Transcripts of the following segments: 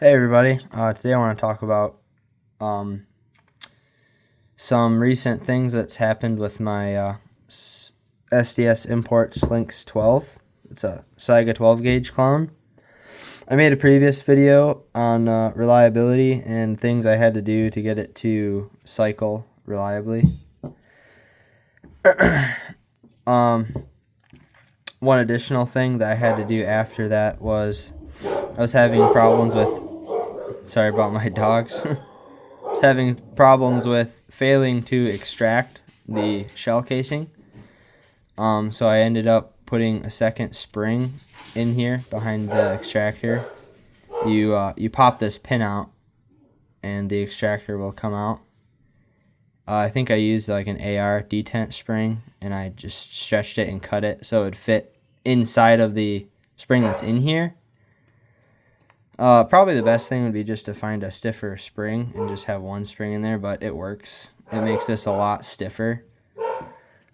Hey everybody, today I want to talk about some recent things that's happened with my SDS Imports Lynx 12. It's a saiga 12 gauge clone. I made a previous video on reliability and things I had to do to get it to cycle reliably. One additional thing that I had to do after that was I was having problems with, sorry about my dogs, I was having problems with failing to extract the shell casing. So I ended up putting a second spring in here behind the extractor. You pop this pin out and the extractor will come out. I think I used like an AR detent spring and I just stretched it and cut it so it would fit inside of the spring that's in here. Probably the best thing would be just to find a stiffer spring and just have one spring in there, but it works. It makes this a lot stiffer.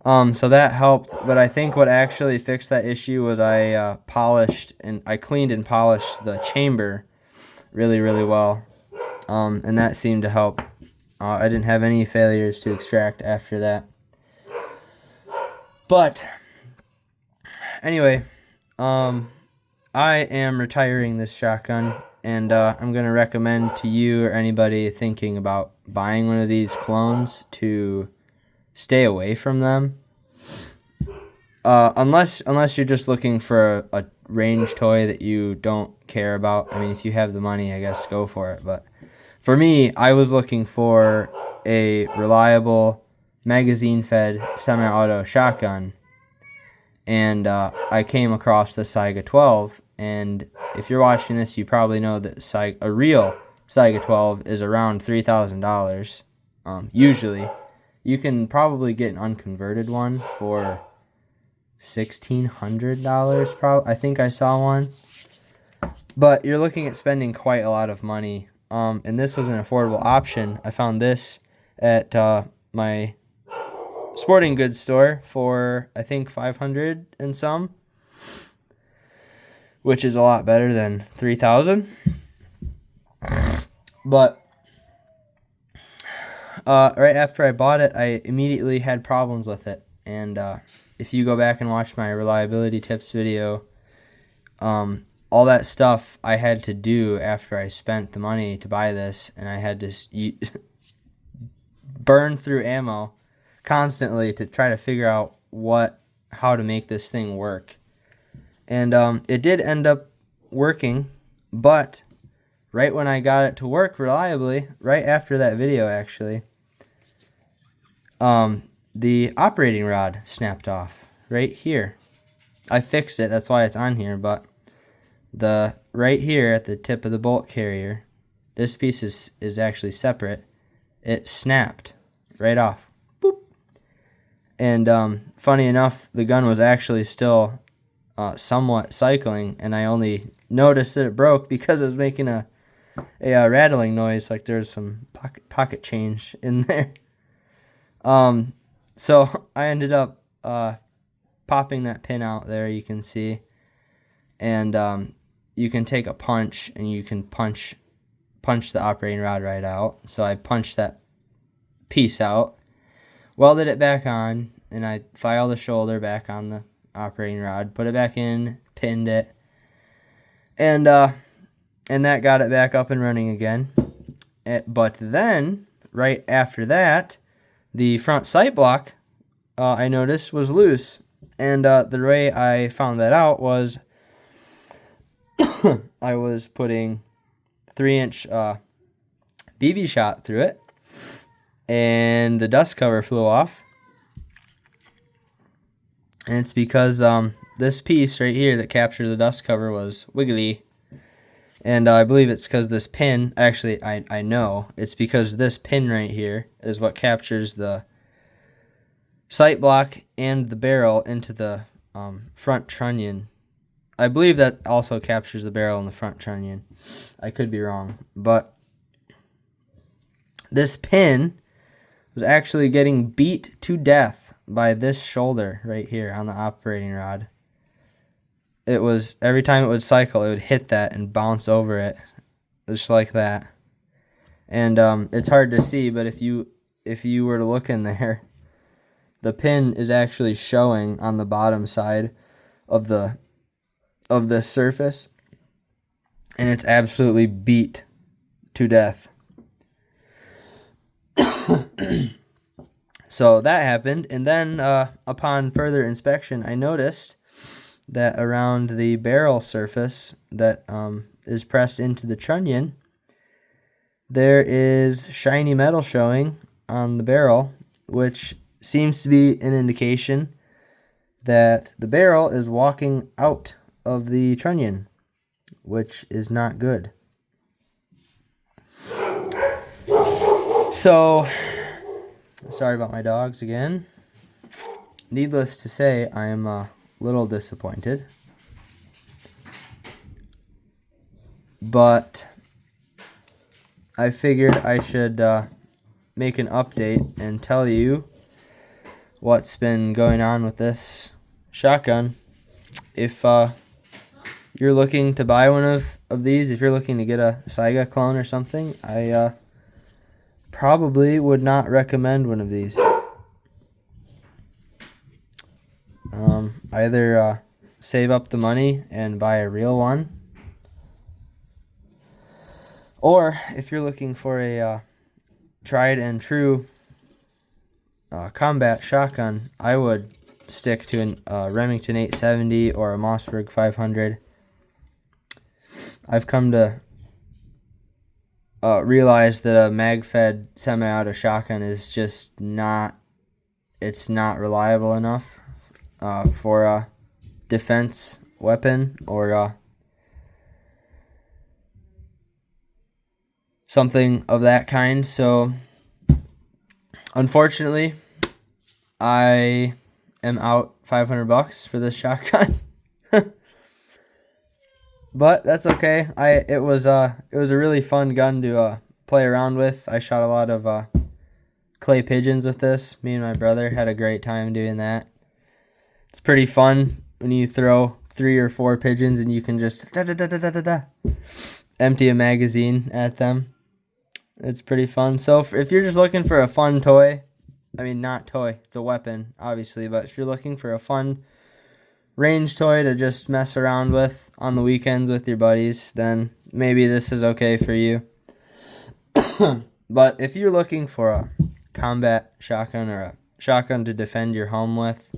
So that helped, but I think what actually fixed that issue was I cleaned and polished the chamber really, really well. And that seemed to help. I didn't have any failures to extract after that. But anyway, I am retiring this shotgun, and I'm going to recommend to you or anybody thinking about buying one of these clones to stay away from them. Unless you're just looking for a range toy that you don't care about. I mean, if you have the money, I guess go for it. But for me, I was looking for a reliable magazine-fed semi-auto shotgun. And I came across the Saiga 12, and if you're watching this, you probably know that a real Saiga 12 is around $3,000. Usually, you can probably get an unconverted one for $1,600. I think I saw one, but you're looking at spending quite a lot of money. And this was an affordable option. I found this at my sporting goods store for I think $500 and some, which is a lot better than $3,000. But right after I bought it, I immediately had problems with it. And if you go back and watch my reliability tips video, all that stuff I had to do after I spent the money to buy this, and I had to burn through ammo constantly to try to figure out how to make this thing work. And it did end up working, but right when I got it to work reliably, right after that video actually, the operating rod snapped off right here. I fixed it, that's why it's on here, but right here at the tip of the bolt carrier, this piece is actually separate. It snapped right off. And funny enough, the gun was actually still somewhat cycling, and I only noticed that it broke because it was making a rattling noise, like there's some pocket change in there. So I ended up popping that pin out there, you can see, and you can take a punch and you can punch the operating rod right out. So I punched that piece out, welded it back on, and I filed the shoulder back on the operating rod, put it back in, pinned it, and that got it back up and running again. But then, right after that, the front sight block, I noticed, was loose. And the way I found that out was I was putting 3-inch BB shot through it, and the dust cover flew off. And it's because this piece right here that captured the dust cover was wiggly. And I believe it's because this pin, actually I know, it's because this pin right here is what captures the sight block and the barrel into the front trunnion. I believe that also captures the barrel and the front trunnion. I could be wrong, but this pin was actually getting beat to death by this shoulder right here on the operating rod. It was, every time it would cycle, it would hit that and bounce over it. just like that. And it's hard to see, but if you were to look in there, the pin is actually showing on the bottom side of this surface, and it's absolutely beat to death. So that happened, and then upon further inspection, I noticed that around the barrel surface that is pressed into the trunnion, there is shiny metal showing on the barrel, which seems to be an indication that the barrel is walking out of the trunnion, which is not good. So, sorry about my dogs again. Needless to say, I am a little disappointed. But I figured I should make an update and tell you what's been going on with this shotgun. If you're looking to buy one of these, if you're looking to get a Saiga clone or something, I probably would not recommend one of these. Either save up the money and buy a real one, or if you're looking for a tried and true combat shotgun, I would stick to a Remington 870 or a Mossberg 500. I've come to realize that a mag-fed semi-auto shotgun is just not reliable enough for a defense weapon or something of that kind. So unfortunately, I am out $500 for this shotgun. But that's okay. It was a really fun gun to play around with. I shot a lot of clay pigeons with this. Me and my brother had a great time doing that. It's pretty fun when you throw 3 or 4 pigeons and you can just empty a magazine at them. It's pretty fun. So if you're just looking for a fun toy, I mean, not toy, it's a weapon, obviously, but if you're looking for a fun range toy to just mess around with on the weekends with your buddies, then maybe this is okay for you. But if you're looking for a combat shotgun or a shotgun to defend your home with,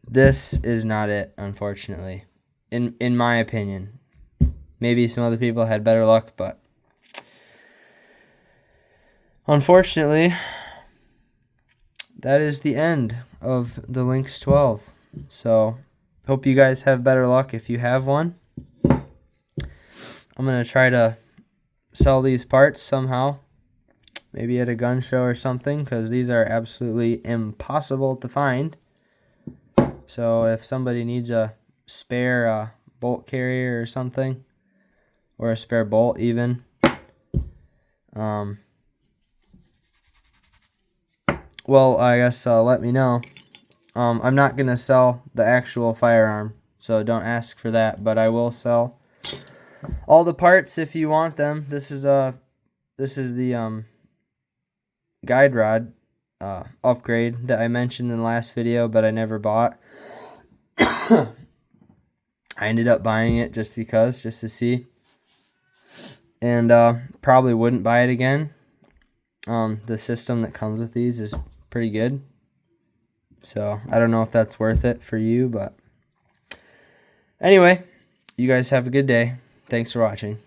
this is not it, unfortunately, in my opinion. Maybe some other people had better luck, but unfortunately, that is the end of the Lynx 12. So, hope you guys have better luck if you have one. I'm going to try to sell these parts somehow. Maybe at a gun show or something, because these are absolutely impossible to find. So, if somebody needs a spare bolt carrier or something, or a spare bolt even, well, I guess let me know. I'm not going to sell the actual firearm, so don't ask for that, but I will sell all the parts if you want them. This is the guide rod upgrade that I mentioned in the last video, but I never bought. I ended up buying it just to see, and probably wouldn't buy it again. The system that comes with these is pretty good, so I don't know if that's worth it for you, but anyway, you guys have a good day. Thanks for watching.